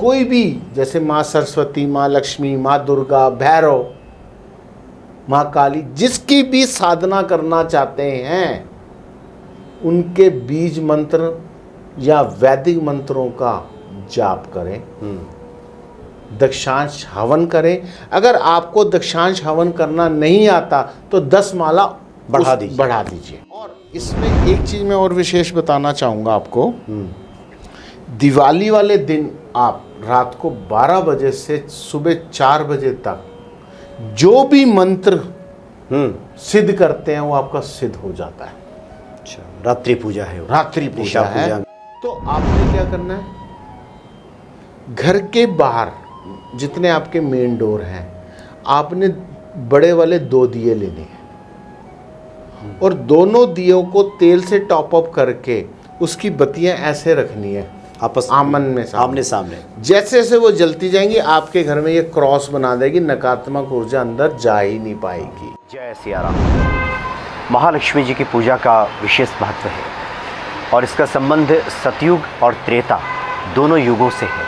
कोई भी, जैसे माँ सरस्वती, माँ लक्ष्मी, माँ दुर्गा, भैरव, माँ काली, जिसकी भी साधना करना चाहते हैं उनके बीज मंत्र या वैदिक मंत्रों का जाप करें, दक्षांश हवन करें। अगर आपको दक्षांश हवन करना नहीं आता तो 10 माला बढ़ा दीजिए। और इसमें एक चीज़ मैं और विशेष बताना चाहूँगा आपको, दिवाली वाले दिन आप रात को 12 बजे से सुबह 4 बजे तक जो भी मंत्र सिद्ध करते हैं वो आपका सिद्ध हो जाता है। अच्छा, रात्रि पूजा है, रात्रि पूजा है। तो आपने क्या करना है, घर के बाहर जितने आपके मेन डोर हैं, आपने बड़े वाले 2 दिए लेने हैं और दोनों दियों को तेल से टॉप अप करके उसकी बत्तियां ऐसे रखनी है आपस आमने सामने। जैसे जैसे वो जलती जाएंगी आपके घर में ये क्रॉस बना देगी, नकारात्मक ऊर्जा अंदर जा ही नहीं पाएगी। जय सिया राम। महालक्ष्मी जी की पूजा का विशेष महत्व है और इसका संबंध सतयुग और त्रेता दोनों युगों से है।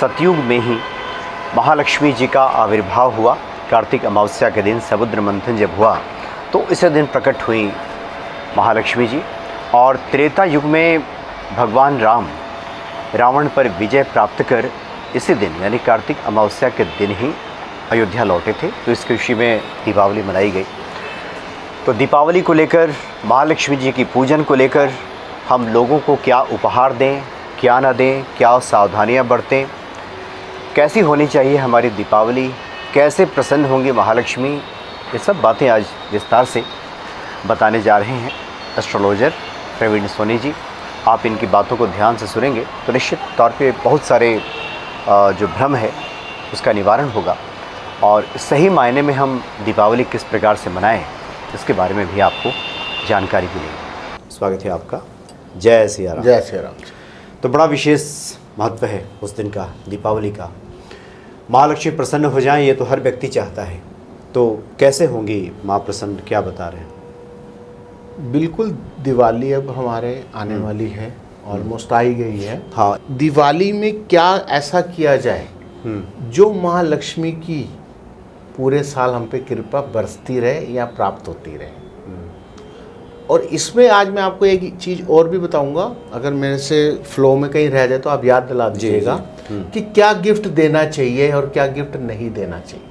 सतयुग में ही महालक्ष्मी जी का आविर्भाव हुआ। कार्तिक अमावस्या के दिन समुद्र मंथन जब हुआ तो इसी दिन प्रकट हुई महालक्ष्मी जी। और त्रेता युग में भगवान राम रावण पर विजय प्राप्त कर इसी दिन यानी कार्तिक अमावस्या के दिन ही अयोध्या लौटे थे। तो इसकी खुशी में दीपावली मनाई गई। तो दीपावली को लेकर, महालक्ष्मी जी की पूजन को लेकर हम लोगों को क्या उपहार दें, क्या ना दें, क्या सावधानियां बरतें, कैसी होनी चाहिए हमारी दीपावली, कैसे प्रसन्न होंगी महालक्ष्मी, ये सब बातें आज विस्तार से बताने जा रहे हैं एस्ट्रोलॉजर प्रवीण सोनी जी। आप इनकी बातों को ध्यान से सुनेंगे तो निश्चित तौर पे बहुत सारे जो भ्रम है उसका निवारण होगा और सही मायने में हम दीपावली किस प्रकार से मनाएं इसके बारे में भी आपको जानकारी मिलेगी। स्वागत है आपका। जय सिया राम। जय सिया राम। तो बड़ा विशेष महत्व है उस दिन का, दीपावली का। महालक्ष्मी प्रसन्न हो जाएं ये तो हर व्यक्ति चाहता है, तो कैसे होंगी माँ प्रसन्न, क्या बता रहे हैं? बिल्कुल, दिवाली अब हमारे आने वाली है, ऑलमोस्ट आई गई है। हाँ, दिवाली में क्या ऐसा किया जाए जो महालक्ष्मी की पूरे साल हम पे कृपा बरसती रहे या प्राप्त होती रहे। और इसमें आज मैं आपको एक चीज़ और भी बताऊंगा, अगर मेरे से फ्लो में कहीं रह जाए तो आप याद दिला दीजिएगा कि क्या गिफ्ट देना चाहिए और क्या गिफ्ट नहीं देना चाहिए।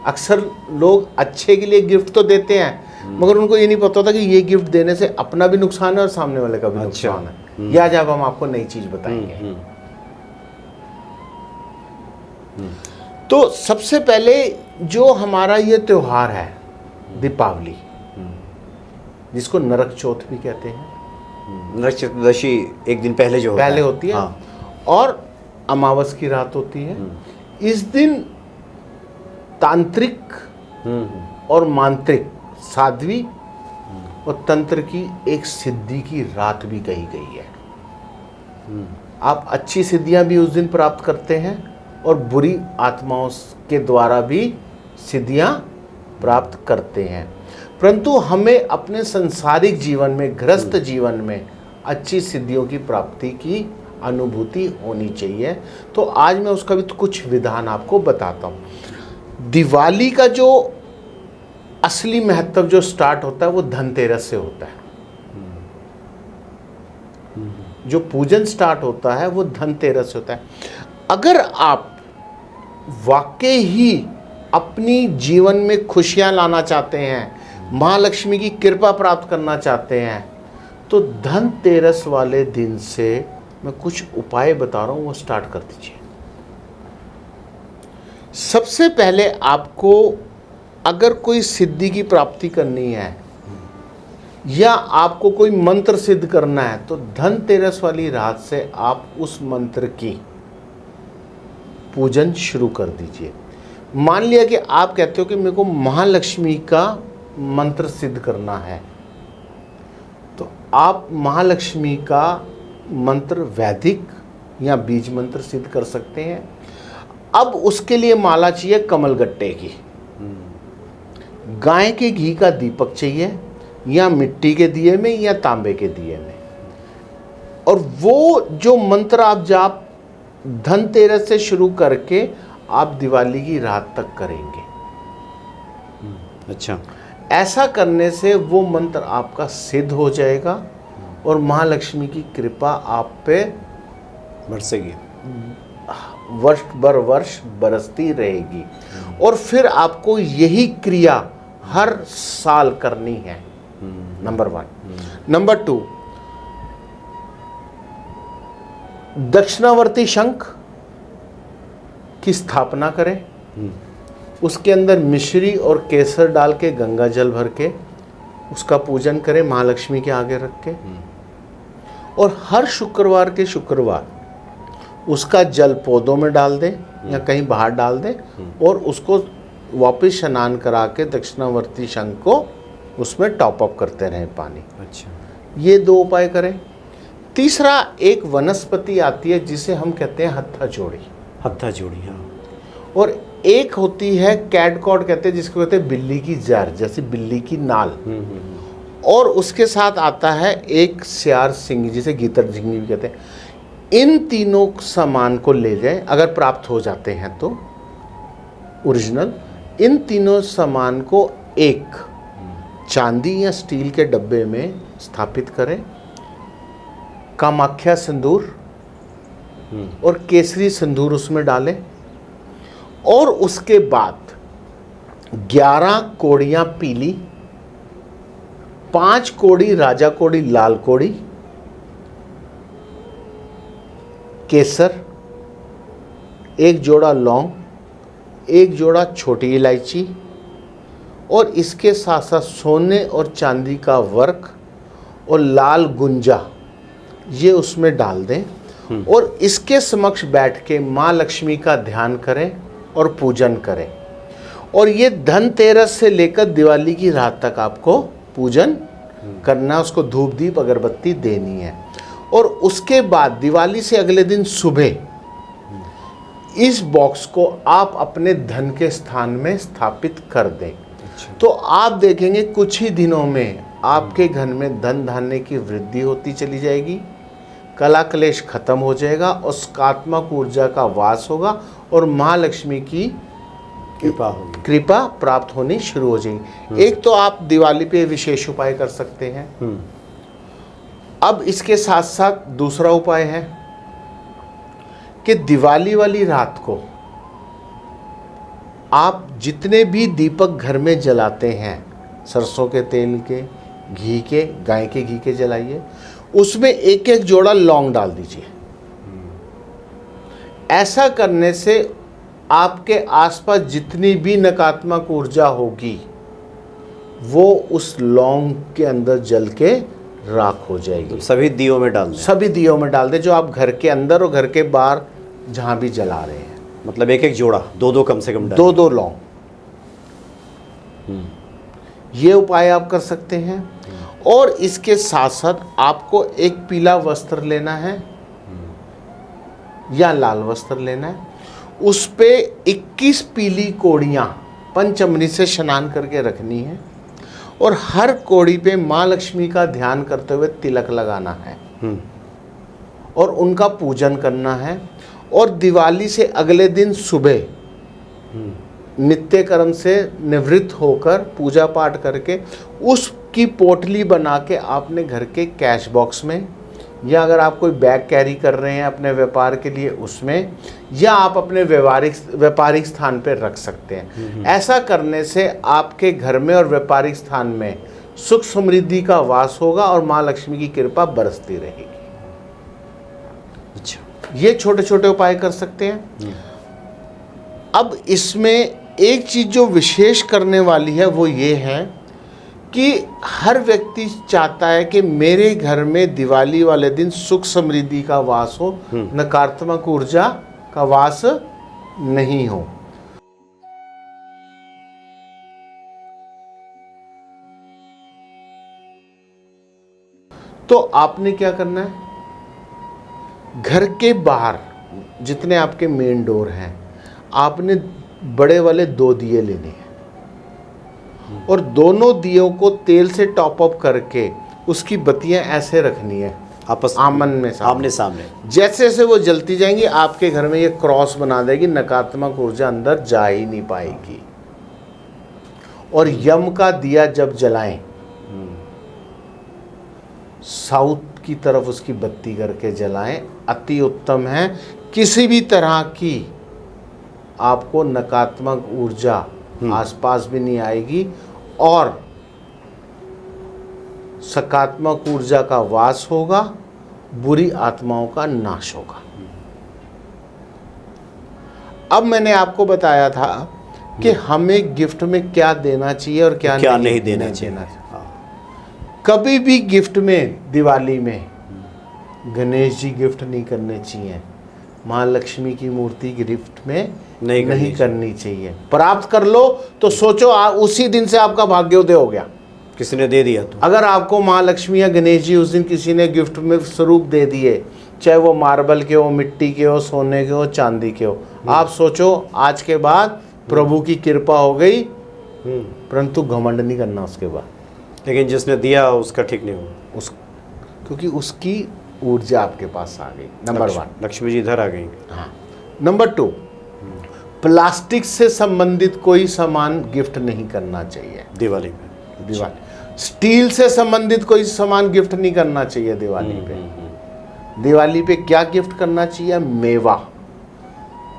अक्सर लोग अच्छे के लिए गिफ्ट तो देते हैं मगर उनको ये नहीं पता होता कि ये गिफ्ट देने से अपना भी नुकसान है और सामने वाले का भी नुकसान है। या जब हम आपको नई चीज़ बताएंगे। तो सबसे पहले जो हमारा ये त्योहार है दीपावली, जिसको नरक चौथ भी कहते हैं। नरक चतुर्दशी एक दिन पहले जो पहले होती है। हाँ। और अमावस की रात होती है। इस दिन तांत्रिक और मांत्रिक, साध्वी और तंत्र की एक सिद्धि की रात भी कही गई है। आप अच्छी सिद्धियां भी उस दिन प्राप्त करते हैं और बुरी आत्माओं के द्वारा भी सिद्धियां प्राप्त करते हैं, परंतु हमें अपने संसारिक जीवन में, गृहस्थ जीवन में अच्छी सिद्धियों की प्राप्ति की अनुभूति होनी चाहिए। तो आज मैं उसका भी कुछ विधान आपको बताता हूँ। दिवाली का जो असली महत्व जो स्टार्ट होता है वो धनतेरस से होता है। जो पूजन स्टार्ट होता है वो धनतेरस से होता है। अगर आप वाकई ही अपनी जीवन में खुशियां लाना चाहते हैं, महालक्ष्मी की कृपा प्राप्त करना चाहते हैं, तो धनतेरस वाले दिन से मैं कुछ उपाय बता रहा हूं, वो स्टार्ट कर दीजिए। सबसे पहले आपको अगर कोई सिद्धि की प्राप्ति करनी है या आपको कोई मंत्र सिद्ध करना है तो धनतेरस वाली रात से आप उस मंत्र की पूजन शुरू कर दीजिए। मान लिया कि आप कहते हो कि मेरे को महालक्ष्मी का मंत्र सिद्ध करना है, तो आप महालक्ष्मी का मंत्र वैदिक या बीज मंत्र सिद्ध कर सकते हैं। अब उसके लिए माला चाहिए कमलगट्टे की, गाय के घी का दीपक चाहिए या मिट्टी के दिए में या तांबे के दिए में। और वो जो मंत्र आप जाप धनतेरस से शुरू करके आप दिवाली की रात तक करेंगे। अच्छा, ऐसा करने से वो मंत्र आपका सिद्ध हो जाएगा और महालक्ष्मी की कृपा आप पे बरसेगी, वर्ष बर वर्ष बरसती रहेगी। और फिर आपको यही क्रिया हर साल करनी है, नंबर 1। नंबर 2, दक्षिणावर्ती शंख की स्थापना करें, उसके अंदर मिश्री और केसर डाल के गंगा जल भर के उसका पूजन करें महालक्ष्मी के आगे रख के, और हर शुक्रवार के शुक्रवार उसका जल पौधों में डाल दें या कहीं बाहर डाल दें और उसको वापस स्नान करा के दक्षिणावर्ती शंख को उसमें टॉप अप करते रहें पानी। अच्छा, ये 2 उपाय करें। तीसरा, एक वनस्पति आती है जिसे हम कहते हैं हत्था जोड़ी, हत्था जोड़ी, हाँ। और एक होती है कैटकॉट कहते हैं, जिसको कहते हैं बिल्ली की जड़, जैसे बिल्ली की नाल। और उसके साथ आता है एक स्यार सिंह, जिसे गीतर झिंगी भी कहते हैं। इन तीनों सामान को ले जाए, अगर प्राप्त हो जाते हैं तो ओरिजिनल। इन तीनों सामान को एक चांदी या स्टील के डब्बे में स्थापित करें, कामाख्या सिंदूर और केसरी सिंदूर उसमें डालें, और उसके बाद 11 कोड़ियां पीली, 5 कोड़ी राजा कोड़ी लाल कोड़ी, केसर, 1 जोड़ा लौंग, 1 जोड़ा छोटी इलायची, और इसके साथ साथ सोने और चांदी का वर्क और लाल गुंजा, ये उसमें डाल दें। और इसके समक्ष बैठ के माँ लक्ष्मी का ध्यान करें और पूजन करें। और ये धनतेरस से लेकर दिवाली की रात तक आपको पूजन करना, उसको धूप दीप अगरबत्ती देनी है। और उसके बाद दिवाली से अगले दिन सुबह इस बॉक्स को आप अपने धन के स्थान में स्थापित कर दें। तो आप देखेंगे कुछ ही दिनों में आपके घर में धन धान्य की वृद्धि होती चली जाएगी, कला क्लेश खत्म हो जाएगा और सकारात्मक ऊर्जा का वास होगा और माँ लक्ष्मी की कृपा प्राप्त होनी शुरू हो जाएगी। एक तो आप दिवाली पे विशेष उपाय कर सकते हैं। अब इसके साथ साथ दूसरा उपाय है कि दिवाली वाली रात को आप जितने भी दीपक घर में जलाते हैं, सरसों के तेल के, घी के, गाय के घी के जलाइए, उसमें 1-1 जोड़ा लौंग डाल दीजिए। ऐसा करने से आपके आसपास जितनी भी नकारात्मक ऊर्जा होगी वो उस लौंग के अंदर जल के राख हो जाएगी। तो सभी दियों में डाल दें? सभी दियों में डाल दें, जो आप घर के अंदर और घर के बाहर जहां भी जला रहे हैं। मतलब 1-1 जोड़ा, 2-2 कम से कम, 2-2 लौंग। ये उपाय आप कर सकते हैं। और इसके साथ साथ आपको एक पीला वस्त्र लेना है या लाल वस्त्र लेना है, उस पे 21 पीली कोड़ियां पंचअमृत से स्नान करके रखनी है और हर कोड़ी पे माँ लक्ष्मी का ध्यान करते हुए तिलक लगाना है और उनका पूजन करना है। और दिवाली से अगले दिन सुबह नित्य कर्म से निवृत्त होकर पूजा पाठ करके उसकी पोटली बना के आपने घर के कैश बॉक्स में, या अगर आप कोई बैग कैरी कर रहे हैं अपने व्यापार के लिए उसमें, या आप अपने व्यापारिक स्थान पर रख सकते हैं। ऐसा करने से आपके घर में और व्यापारिक स्थान में सुख समृद्धि का वास होगा और माँ लक्ष्मी की कृपा बरसती रहेगी। अच्छा, ये छोटे छोटे उपाय कर सकते हैं। अब इसमें एक चीज़ जो विशेष करने वाली है वो ये है कि हर व्यक्ति चाहता है कि मेरे घर में दिवाली वाले दिन सुख समृद्धि का वास हो, नकारात्मक ऊर्जा का वास नहीं हो। तो आपने क्या करना है, घर के बाहर जितने आपके मेन डोर हैं, आपने बड़े वाले 2 दिए लेने हैं और दोनों दियों को तेल से टॉप अप करके उसकी बत्तियां ऐसे रखनी है आपस आमने आमने सामने। जैसे जैसे वो जलती जाएंगी आपके घर में ये क्रॉस बना देगी, नकारात्मक ऊर्जा अंदर जा ही नहीं पाएगी। और यम का दिया जब जलाएं, साउथ की तरफ उसकी बत्ती करके जलाएं, अति उत्तम है। किसी भी तरह की आपको नकारात्मक ऊर्जा आसपास भी नहीं आएगी और सकारात्मक ऊर्जा का वास होगा, बुरी आत्माओं का नाश होगा। अब मैंने आपको बताया था कि हमें गिफ्ट में क्या देना चाहिए और क्या नहीं देना चाहिए। कभी भी गिफ्ट में, दिवाली में गणेश जी गिफ्ट नहीं करने चाहिए, महालक्ष्मी की मूर्ति गिफ्ट में नहीं करनी चाहिए। प्राप्त कर लो तो सोचो उसी दिन से आपका भाग्योदय हो गया, किसी ने दे दिया तो। अगर आपको महालक्ष्मी या गणेश जी उस दिन किसी ने गिफ्ट में स्वरूप दे दिए, चाहे वो मार्बल के हो, मिट्टी के हो, सोने के हो, चांदी के हो, आप सोचो आज के बाद प्रभु की कृपा हो गई, परंतु घमंड नहीं करना उसके बाद। लेकिन जिसने दिया उसका ठीक नहीं हुआ, क्योंकि उसकी ऊर्जा आपके पास आ गई। नंबर 1, लक्ष्मी जी इधर आ गई। हाँ। नंबर 2, प्लास्टिक से संबंधित कोई सामान गिफ्ट नहीं करना चाहिए दिवाली में। स्टील से संबंधित कोई सामान गिफ्ट नहीं करना चाहिए दिवाली पे। दिवाली पे क्या गिफ्ट करना चाहिए? मेवा,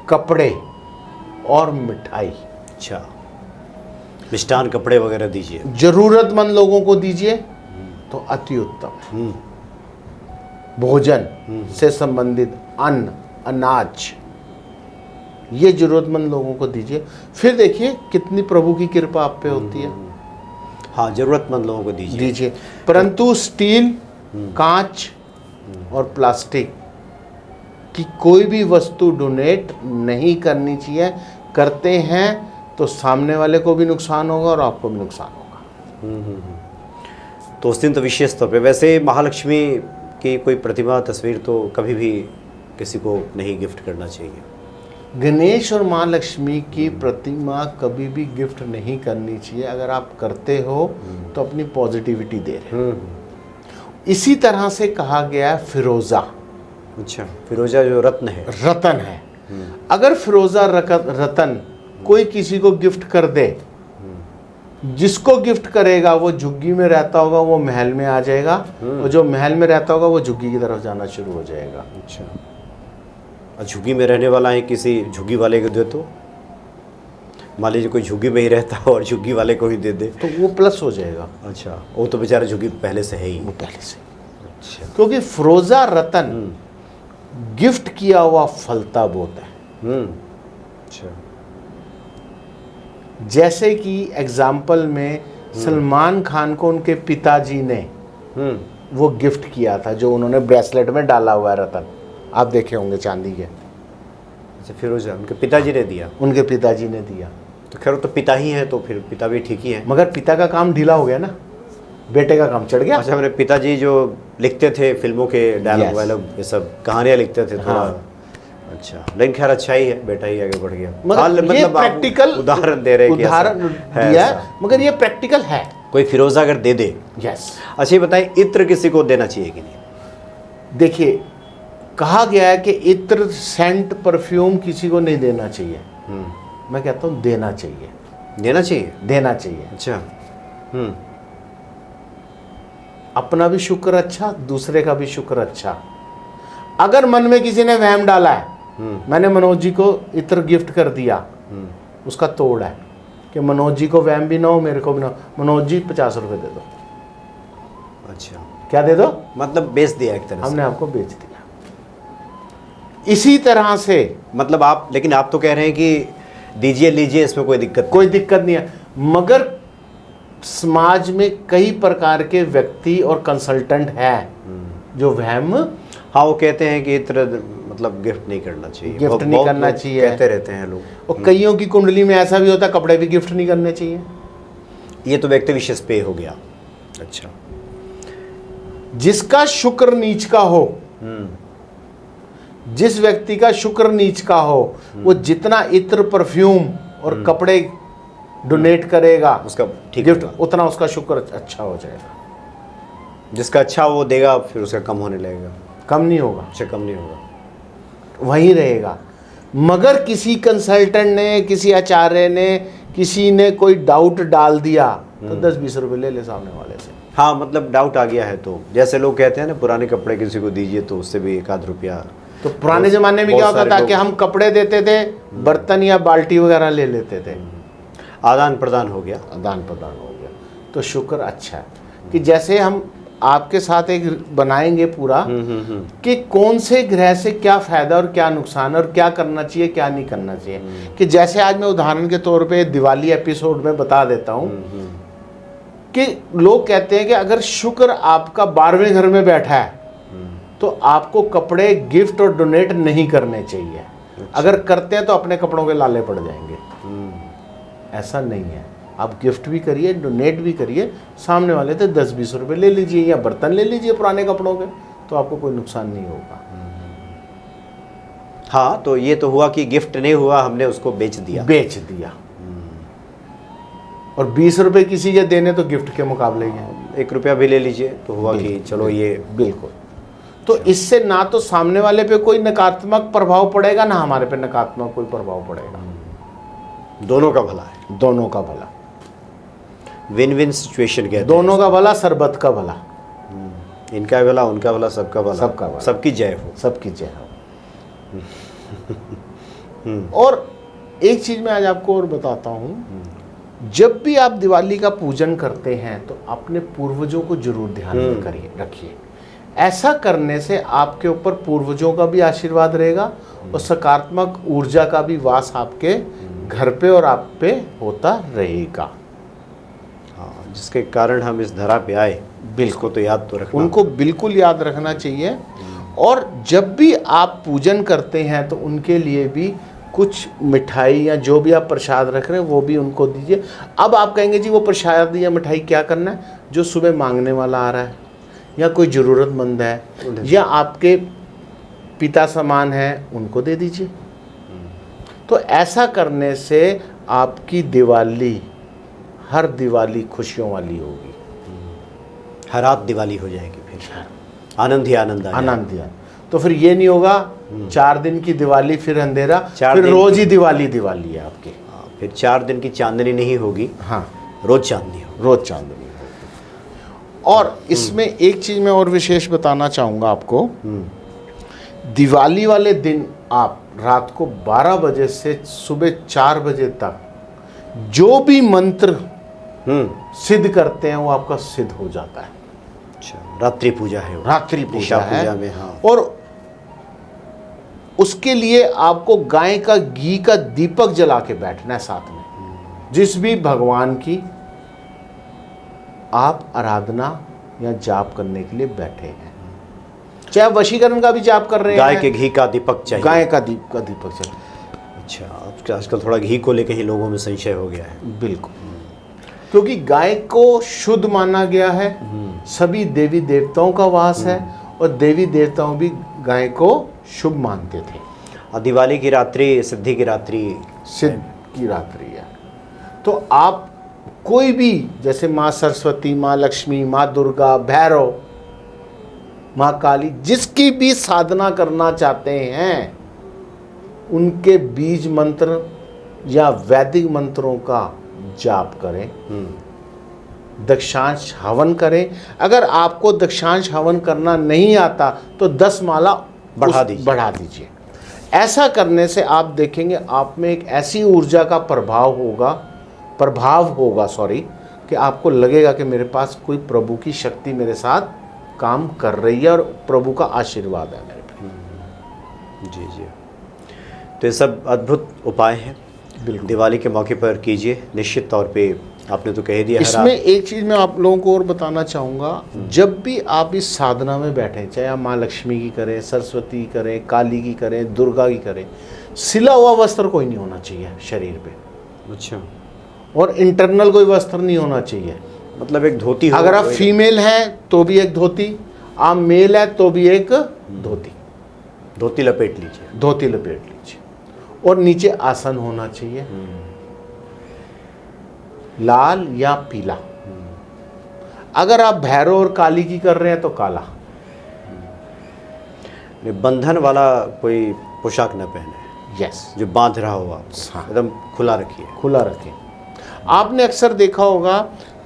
कपड़े और मिठाई। अच्छा, मिष्ठान, कपड़े वगैरह दीजिए, जरूरतमंद लोगों को दीजिए तो अति उत्तम। भोजन से संबंधित अन्न, अनाज, ये जरूरतमंद लोगों को दीजिए। फिर देखिए कितनी प्रभु की कृपा आप पे होती है। हाँ, जरूरतमंद लोगों को दीजिए। परंतु स्टील, कांच और प्लास्टिक की कोई भी वस्तु डोनेट नहीं करनी चाहिए। करते हैं तो सामने वाले को भी नुकसान होगा और आपको भी नुकसान होगा। तो उस दिन तो विशेष तौर पे, वैसे महालक्ष्मी की कोई प्रतिमा, तस्वीर तो कभी भी किसी को नहीं गिफ्ट करना चाहिए। गणेश और महालक्ष्मी की प्रतिमा कभी भी गिफ्ट नहीं करनी चाहिए। अगर आप करते हो तो अपनी पॉजिटिविटी दे रहे हो। इसी तरह से कहा गया है फिरोजा। अच्छा, फिरोजा जो रत्न है, रतन है। अगर फिरोजा रतन कोई किसी को गिफ्ट कर दे, जिसको गिफ्ट करेगा वो झुग्गी में रहता होगा, वो महल में आ जाएगा, और जो महल में रहता होगा वो झुग्गी की तरफ जाना शुरू हो जाएगा। अच्छा, झुग्गी में रहने वाला है किसी झुग्गी वाले को दे तो, मान लीजिए कोई झुग्गी में ही रहता हो और झुग्गी वाले को ही दे दे तो वो प्लस हो जाएगा। अच्छा, वो तो बेचारा झुग्गी पहले से है ही। वो पहले से। अच्छा, क्योंकि फिरोजा रतन गिफ्ट किया हुआ फलता बहुत है। अच्छा, जैसे कि एग्जाम्पल में सलमान खान को उनके पिताजी ने वो गिफ्ट किया था, जो उन्होंने ब्रेसलेट में डाला हुआ है रतन, आप देखे होंगे चांदी के। अच्छा, फिरोजा उनके पिताजी ने दिया। उनके पिताजी ने दिया। तो खैर तो पिता ही है, तो फिर पिता भी ठीक ही है। मगर पिता का काम ढीला हो गया ना, बेटे का काम चढ़ गया। अच्छा, मेरे पिताजी जो लिखते थे फिल्मों के डायलॉग वायलॉग, ये सब कहानियाँ लिखते थे थोड़ा। हाँ। अच्छा, लेकिन खैर अच्छा ही है, बेटा ही आगे बढ़ गया। मगर ये प्रैक्टिकल उदाहरण दे रहे हैं, उदाहरण दिया है, मगर ये प्रैक्टिकल है। कोई फिरोजा अगर दे दे। यस। अच्छा, ये बताएं, इत्र किसी को देना चाहिए कि नहीं? देखिए, कहा गया है कि इत्र, सेंट, परफ्यूम किसी को नहीं देना चाहिए। मैं कहता हूँ देना चाहिए। देना चाहिए? देना चाहिए। अच्छा। अपना भी शुक्र अच्छा, दूसरे का भी शुक्र अच्छा। अगर मन में किसी ने वहम डाला है, मैंने मनोज जी को इत्र गिफ्ट कर दिया, उसका तोड़ है कि मनोज जी को वहम भी ना हो, मेरे को भी ना हो, मनोज जी 50 रुपए दे दो। अच्छा, क्या दे दो? मतलब बेच दिया एक तरह से। हमने आपको बेच दिया। इसी तरह से मतलब आप, लेकिन आप तो कह रहे हैं कि दीजिए लीजिए, इसमें कोई दिक्कत नहीं है। मगर समाज में कई प्रकार के व्यक्ति और कंसल्टेंट हैं जो वहम, हाँ, वो कहते हैं कि इत्र मतलब गिफ्ट नहीं करना चाहिए, गिफ्ट नहीं करना चाहिए, कहते रहते हैं लोग। और कईयों की कुंडली में ऐसा भी होता है, कपड़े भी गिफ्ट नहीं करने चाहिए। ये तो व्यक्ति विशेष पे हो गया। अच्छा, जिसका शुक्र नीच का हो, जिस व्यक्ति का शुक्र नीच का हो, वो जितना इत्र, परफ्यूम और कपड़े डोनेट करेगा, उसका ठीक गिफ्ट, उतना उसका शुक्र अच्छा हो जाएगा। जिसका अच्छा वो देगा फिर उसका कम होने लगेगा, कम नहीं होगा, उससे कम नहीं होगा। वहीं रहेगा। मगर किसी कंसल्टेंट ने, किसी आचार्य ने, किसी ने कोई डाउट डाल दिया तो 10-20 रुपए ले ले सामने वाले से। हाँ, मतलब डाउट आ गया है तो जैसे लोग कहते हैं ना, पुराने कपड़े किसी को दीजिए तो उससे भी 1-आध रुपया। तो पुराने ज़माने में क्या होता था कि हम कपड़े देते थे, बर्तन या बाल्टी वगैरह ले लेते थे, आदान प्रदान हो गया। आदान प्रदान हो गया। तो शुक्र अच्छा है कि जैसे हम आपके साथ एक बनाएंगे पूरा कि कौन से ग्रह से क्या फ़ायदा और क्या नुकसान और क्या करना चाहिए क्या नहीं करना चाहिए। कि जैसे आज मैं उदाहरण के तौर पे दिवाली एपिसोड में बता देता हूँ कि लोग कहते हैं कि अगर शुक्र आपका 12वें घर में बैठा है तो आपको कपड़े गिफ्ट और डोनेट नहीं करने चाहिए। अगर करते हैं तो अपने कपड़ों के लाले पड़ जाएंगे। ऐसा नहीं है, आप गिफ्ट भी करिए, डोनेट भी करिए, सामने वाले से 10-20 रुपए ले लीजिए या बर्तन ले लीजिए पुराने कपड़ों के, तो आपको कोई नुकसान नहीं होगा। हाँ, तो ये तो हुआ कि गिफ्ट नहीं हुआ, हमने उसको बेच दिया और 20 रुपए किसी के देने तो गिफ्ट के मुकाबले ही है। 1 रुपया भी ले लीजिए तो हुआ कि चलो ये बिल्कुल। तो इससे ना तो सामने वाले पे कोई नकारात्मक प्रभाव पड़ेगा, ना हमारे पे नकारात्मक कोई प्रभाव पड़ेगा। दोनों का भला है, दोनों का भला, विन विन सिचुएशन कहते हैं। दोनों का भला, सरबत का भला, इनका भला, उनका भला, सबका भला, सबका भला, सबकी जय हो, सबकी जय हो। और एक चीज मैं आज आपको और बताता हूँ, जब भी आप दिवाली का पूजन करते हैं तो अपने पूर्वजों को जरूर ध्यान में करिए, रखिए। ऐसा करने से आपके ऊपर पूर्वजों का भी आशीर्वाद रहेगा और सकारात्मक ऊर्जा का भी वास आपके घर पे और आप पे होता रहेगा। हाँ, जिसके कारण हम इस धरा पे आए, बिल्कुल तो याद तो रखना, उनको बिल्कुल याद रखना चाहिए। और जब भी आप पूजन करते हैं तो उनके लिए भी कुछ मिठाई या जो भी आप प्रसाद रख रहे हैं वो भी उनको दीजिए। अब आप कहेंगे जी वो प्रसाद या मिठाई क्या करना है? जो सुबह मांगने वाला आ रहा है या कोई ज़रूरतमंद है या आपके पिता समान है, उनको दे दीजिए। तो ऐसा करने से आपकी दिवाली, हर दिवाली खुशियों वाली होगी। हर रात दिवाली हो जाएगी, फिर आनंद ही आनंद, आनंद ही। तो फिर ये नहीं होगा 4 दिन की दिवाली फिर अंधेरा, फिर रोज ही दिवाली है आपकी। फिर 4 दिन की चांदनी नहीं होगी, हाँ, रोज चांदनी होगी, रोज चांदनी होगी। और इसमें एक चीज़ मैं और विशेष बताना चाहूँगा आपको, दिवाली वाले दिन आप रात को 12 बजे से सुबह 4 बजे तक जो भी मंत्र सिद्ध करते हैं वो आपका सिद्ध हो जाता है। अच्छा, रात्रि पूजा है वो, रात्रि पूजा है में। हाँ। और उसके लिए आपको गाय का घी का दीपक जला के बैठना है साथ में, जिस भी भगवान की आप आराधना या जाप करने के लिए बैठे हैं, चाहे वशीकरण का भी जाप कर रहे हैं, गाय के घी का दीपक चाहिए, गाय का दीपक चाहिए। अच्छा, आजकल थोड़ा घी को लेकर ही लोगों में संशय हो गया है। बिल्कुल, क्योंकि गाय को शुद्ध माना गया है, सभी देवी देवताओं का वास है और देवी देवताओं भी गाय को शुभ मानते थे। और दिवाली की रात्रि सिद्धि की रात्रि, सिद्ध की रात्रि है। तो आप कोई भी, जैसे माँ सरस्वती, माँ लक्ष्मी, माँ दुर्गा, भैरव, माँ काली, जिसकी भी साधना करना चाहते हैं उनके बीज मंत्र या वैदिक मंत्रों का जाप करें, दक्षांश हवन करें। अगर आपको दक्षांश हवन करना नहीं आता तो 10 माला बढ़ा दीजिए। ऐसा करने से आप देखेंगे आप में एक ऐसी ऊर्जा का प्रभाव होगा कि आपको लगेगा कि मेरे पास कोई प्रभु की शक्ति मेरे साथ काम कर रही है और प्रभु का आशीर्वाद है मेरे पे। जी। तो ये सब अद्भुत उपाय हैं, बिल्कुल दिवाली के मौके पर कीजिए। निश्चित तौर पे आपने तो कह दिया। इसमें एक चीज़ मैं आप लोगों को और बताना चाहूँगा, जब भी आप इस साधना में बैठें, चाहे आप माँ लक्ष्मी की करें, सरस्वती की करें, काली की करें, दुर्गा की करें, सिला हुआ वस्त्र कोई नहीं होना चाहिए शरीर पे। अच्छा, और इंटरनल कोई वस्त्र नहीं होना चाहिए, मतलब एक धोती हो। अगर आप फीमेल हैं तो भी एक धोती, आप मेल है तो भी एक धोती लपेट लीजिए, धोती लपेट लीजिए। और नीचे आसन होना चाहिए, लाल या पीला। अगर आप भैरव और काली की कर रहे हैं तो काला। बंधन वाला कोई पोशाक न पहने, यस, जो बांध रहा हो आप, हाँ। एकदम खुला रखिए। खुला रखें। आपने अक्सर देखा होगा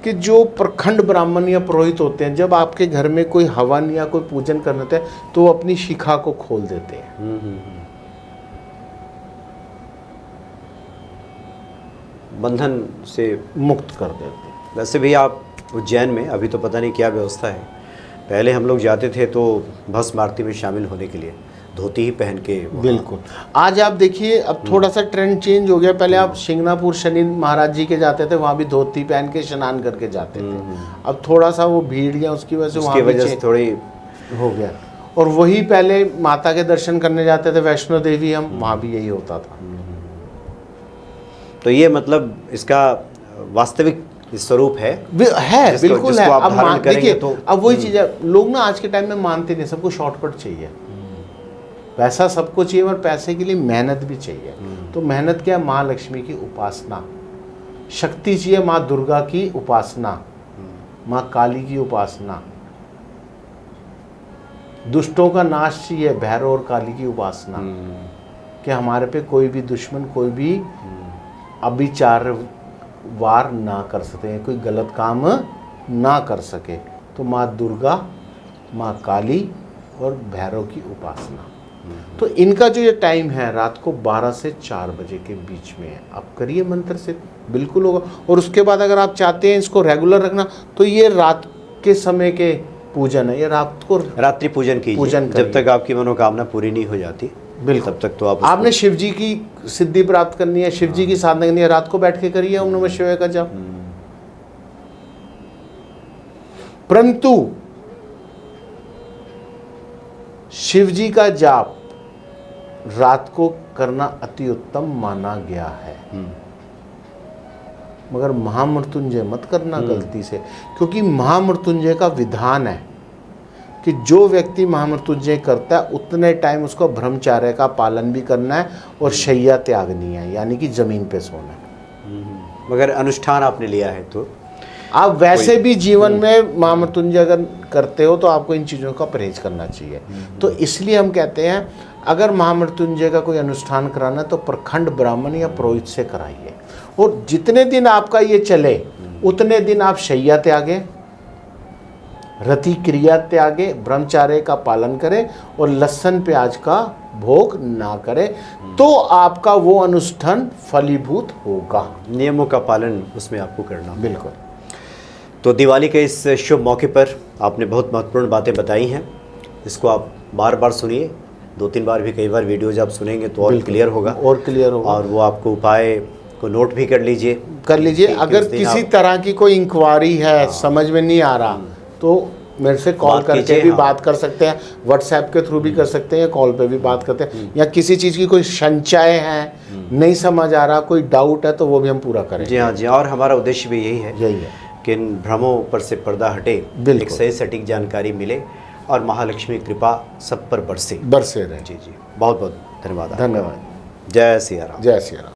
कि जो प्रखंड ब्राह्मण या पुरोहित होते हैं, जब आपके घर में कोई हवन या कोई पूजन करने होता है तो वो अपनी शिखा को खोल देते हैं। बंधन से मुक्त कर देते हैं। वैसे भी आप उज्जैन में, अभी तो पता नहीं क्या व्यवस्था है, पहले हम लोग जाते थे तो भस्म आरती में शामिल होने के लिए धोती ही पहन के वहाँ। बिल्कुल। आज आप देखिए, अब थोड़ा सा ट्रेंड चेंज हो गया। पहले आप शिंगणापुर शनि महाराज जी के जाते थे, वहाँ भी धोती पहन के स्नान करके जाते थे। अब थोड़ा सा वो भीड़ या उसकी वजह से उसकी वजह से थोड़ी हो गया। और वही पहले माता के दर्शन करने जाते थे वैष्णो देवी, हम वहाँ भी यही होता था। तो ये मतलब इसका वास्तविक स्वरूप है बिल्कुल जिसको है। आप अब धारण करेंगे देखिए, तो अब वही चीज़ है, लोग ना आज के टाइम में मानते नहीं, सबको शॉर्टकट चाहिए। पैसा सबको चाहिए और पैसे के लिए मेहनत भी चाहिए। तो मेहनत क्या है? माँ लक्ष्मी की उपासना, शक्ति चाहिए, माँ दुर्गा की उपासना, माँ काली की उपासना, दुष्टों का नाश चाहिए, भैरव और काली की उपासना, कि हमारे पे कोई भी दुश्मन, कोई भी अभिचार वार ना कर सके, कोई गलत काम ना कर सके। तो माँ दुर्गा, माँ काली और भैरव की उपासना। तो इनका जो ये टाइम है रात को 12 से 4 बजे के बीच में है। आप करिए मंत्र से, बिल्कुल होगा। और उसके बाद अगर आप चाहते हैं इसको रेगुलर रखना तो ये रात के समय के पूजन है, ये रात को रात्रि पूजन कीजिए, जब तक आपकी मनोकामना पूरी नहीं हो जाती। बिल्कुल, तब तक तो आपने शिव जी की सिद्धि प्राप्त करनी है, शिव जी की साधना करनी है, रात को बैठ के करिए ओम नमः शिवाय का जाप। परंतु शिव जी का जाप रात को करना अति उत्तम माना गया है, मगर महामृत्युंजय मत करना गलती से, क्योंकि महामृत्युंजय का विधान है कि जो व्यक्ति महामृत्युंजय करता है उतने टाइम उसको ब्रह्मचार्य का पालन भी करना है और शैया त्यागनी है, यानी कि जमीन पे सोना है। मगर अनुष्ठान आपने लिया है तो आप वैसे भी जीवन में महामृत्युंजय अगर करते हो तो आपको इन चीज़ों का परहेज करना चाहिए। तो इसलिए हम कहते हैं अगर महामृत्युंजय का कोई अनुष्ठान कराना है तो प्रखंड ब्राह्मण या पुरोहित से कराइए। और जितने दिन आपका ये चले उतने दिन आप शैया त्यागे, रति क्रिया त्यागे, ब्रह्मचार्य का पालन करें और लहसुन प्याज का भोग ना करें, तो आपका वो अनुष्ठान फलीभूत होगा। नियमों का पालन उसमें आपको करना। बिल्कुल। तो दिवाली के इस शुभ मौके पर आपने बहुत महत्वपूर्ण बातें बताई हैं, इसको आप बार बार सुनिए, 2-3 बार भी, कई बार वीडियो जब सुनेंगे तो और क्लियर होगा। और वो आपको उपाय को नोट भी कर लीजिए अगर किसी तरह की कोई इंक्वायरी है, समझ में नहीं आ रहा, तो मेरे से कॉल करके भी बात कर सकते हैं, व्हाट्सएप के थ्रू भी कर सकते हैं, कॉल पे भी बात करते हैं, या किसी चीज़ की कोई संशय है, नहीं समझ आ रहा, कोई डाउट है, तो वो भी हम पूरा करेंगे। जी हाँ जी, और हमारा उद्देश्य भी यही है कि इन भ्रमों पर से पर्दा हटे, एक सही सटीक जानकारी मिले और महालक्ष्मी कृपा सब पर बरसे रहे। जी जी, बहुत बहुत धन्यवाद। धन्यवाद। जय सिया राम। जय सिया राम।